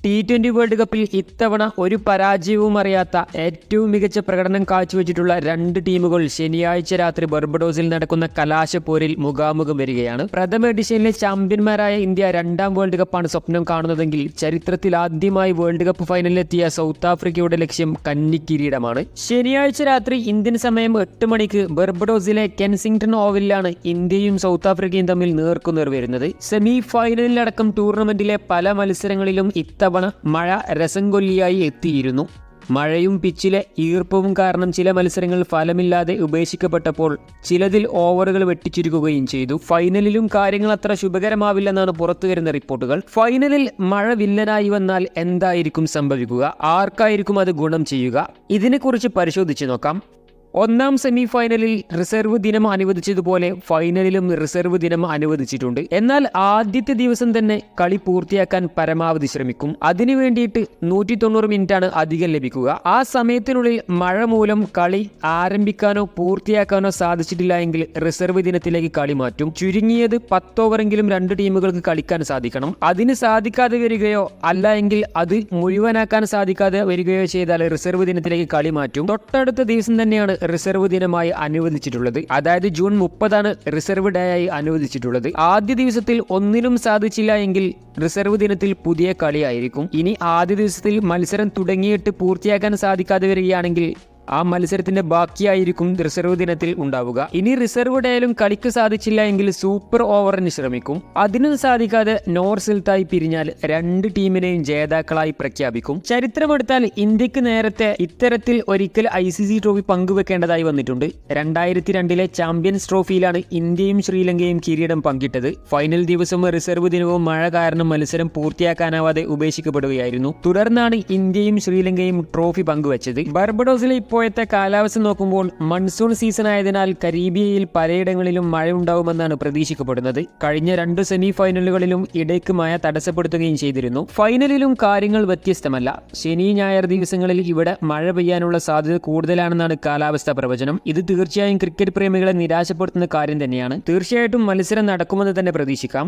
T20 world കപ്പിൽ ഇത്തവണ ഒരു പരാജയവും അറിയാത്ത ഏറ്റവും മികച്ച പ്രകടനം കാഴ്ചവെച്ചിട്ടുള്ള രണ്ട് ടീമുകൾ ശനിയാഴ്ച രാത്രി ബർബഡോസിൽ നടക്കുന്ന കലാശപ്പോരിൽ മുഖാമുഖം വരികയാണ്. പ്രഥമ എഡിഷനിലെ ചാമ്പ്യന്മാരായ ഇന്ത്യ രണ്ടാം വേൾഡ് കപ്പാണ് സ്വപ്നം കാണുന്നതെങ്കിൽ ചരിത്രത്തിൽ ആദ്യമായി വേൾഡ് കപ്പ് ഫൈനലിലെത്തിയ സൗത്ത് ആഫ്രിക്കയുടെ ലക്ഷ്യം കന്നിക്കിരീടമാണ്. ശനിയാഴ്ച രാത്രി ഇന്ത്യൻ സമയം 8 മണിക്ക് ബർബഡോസിലെ കെൻസിംഗ്ടൺ ഓവലിലാണ് ഇന്ത്യയും സൗത്ത് ആഫ്രിക്കയും തമ്മിൽ നേർക്കുനേർ വരുന്നത്. സെമി ഫൈനലിലടക്കം ടൂർണമെന്റിലെ പല മത്സരങ്ങളിലും ഇത്തവണ മഴ രസം കൊല്ലിയായി എത്തിയിരുന്നു. മഴയും പിച്ചിലെ ഈർപ്പവും കാരണം ചില മത്സരങ്ങൾ ഫലമില്ലാതെ ഉപേക്ഷിക്കപ്പെട്ടപ്പോൾ ചിലതിൽ ഓവറുകൾ വെട്ടിച്ചുരുക്കുകയും ചെയ്തു. ഫൈനലിലും കാര്യങ്ങൾ അത്ര ശുഭകരമാവില്ലെന്നാണ് പുറത്തുവരുന്ന റിപ്പോർട്ടുകൾ. ഫൈനലിൽ മഴ വില്ലനായി വന്നാൽ എന്തായിരിക്കും സംഭവിക്കുക? ആർക്കായിരിക്കും അത് ഗുണം ചെയ്യുക? ഇതിനെക്കുറിച്ച് പരിശോധിച്ച് നോക്കാം. ഒന്നാം സെമി ഫൈനലിൽ റിസർവ് ദിനം അനുവദിച്ചതുപോലെ ഫൈനലിലും റിസർവ് ദിനം അനുവദിച്ചിട്ടുണ്ട്. എന്നാൽ ആദ്യത്തെ ദിവസം തന്നെ കളി പൂർത്തിയാക്കാൻ പരമാവധി ശ്രമിക്കും. അതിനു വേണ്ടിയിട്ട് 190 മിനിറ്റാണ് അധികം ലഭിക്കുക. ആ സമയത്തിനുള്ളിൽ മഴ മൂലം കളി ആരംഭിക്കാനോ പൂർത്തിയാക്കാനോ സാധിച്ചിട്ടില്ല എങ്കിൽ റിസർവ് ദിനത്തിലേക്ക് കളി മാറ്റും. ചുരുങ്ങിയത് 10 ഓവറെങ്കിലും രണ്ട് ടീമുകൾക്ക് കളിക്കാൻ സാധിക്കണം. അതിന് സാധിക്കാതെ വരികയോ അല്ല എങ്കിൽ അത് മുഴുവനാക്കാൻ സാധിക്കാതെ വരികയോ ചെയ്താൽ റിസർവ് ദിനത്തിലേക്ക് കളി മാറ്റും. തൊട്ടടുത്ത ദിവസം തന്നെയാണ് റിസർവ് ദിനമായി അനുവദിച്ചിട്ടുള്ളത്. അതായത് ജൂൺ 30 റിസർവ് ഡേ ആയി അനുവദിച്ചിട്ടുള്ളത്. ആദ്യ ദിവസത്തിൽ ഒന്നിനും സാധിച്ചില്ല എങ്കിൽ റിസർവ് ദിനത്തിൽ പുതിയ കളിയായിരിക്കും. ഇനി ആദ്യ ദിവസത്തിൽ മത്സരം തുടങ്ങിയിട്ട് പൂർത്തിയാക്കാൻ സാധിക്കാതെ വരികയാണെങ്കിൽ ആ മത്സരത്തിന്റെ ബാക്കിയായിരിക്കും റിസർവ് ദിനത്തിൽ ഉണ്ടാവുക. ഇനി റിസർവ് ഡേയിലും കളിക്ക് സാധിച്ചില്ല എങ്കിൽ സൂപ്പർ ഓവറിന് ശ്രമിക്കും. അതിനും സാധിക്കാതെ നോ റിസൾട്ടായി പിരിഞ്ഞാൽ രണ്ട് ടീമിനെയും ജേതാക്കളായി പ്രഖ്യാപിക്കും. ചരിത്രമെടുത്താൽ ഇന്ത്യക്ക് നേരത്തെ ഇത്തരത്തിൽ ഒരിക്കൽ ICC ട്രോഫി പങ്കുവെക്കേണ്ടതായി വന്നിട്ടുണ്ട്. 2002 ചാമ്പ്യൻസ് ട്രോഫിയിലാണ് ഇന്ത്യയും ശ്രീലങ്കയും കിരീടം പങ്കിട്ടത്. ഫൈനൽ ദിവസം റിസർവ് ദിനവും മഴ കാരണം മത്സരം പൂർത്തിയാക്കാനാവാതെ ഉപേക്ഷിക്കപ്പെടുകയായിരുന്നു. തുടർന്നാണ് ഇന്ത്യയും ശ്രീലങ്കയും ട്രോഫി പങ്കുവച്ചത്. ബർബഡോസിലെ ഇപ്പോഴത്തെ കാലാവസ്ഥ നോക്കുമ്പോൾ മൺസൂൺ സീസൺ ആയതിനാൽ കരീബിയയിൽ പലയിടങ്ങളിലും മഴയുണ്ടാവുമെന്നാണ് പ്രതീക്ഷിക്കപ്പെടുന്നത്. കഴിഞ്ഞ 2 സെമി ഫൈനലുകളിലും ഇടയ്ക്ക് മഴ തടസ്സപ്പെടുത്തുകയും ചെയ്തിരുന്നു. ഫൈനലിലും കാര്യങ്ങൾ വ്യത്യസ്തമല്ല. ശനി ഞായർ ദിവസങ്ങളിൽ ഇവിടെ മഴ പെയ്യാനുള്ള സാധ്യത കൂടുതലാണെന്നാണ് കാലാവസ്ഥാ പ്രവചനം. ഇത് തീർച്ചയായും ക്രിക്കറ്റ് പ്രേമികളെ നിരാശപ്പെടുത്തുന്ന കാര്യം തന്നെയാണ്. തീർച്ചയായിട്ടും മത്സരം നടക്കുമെന്ന് തന്നെ പ്രതീക്ഷിക്കാം.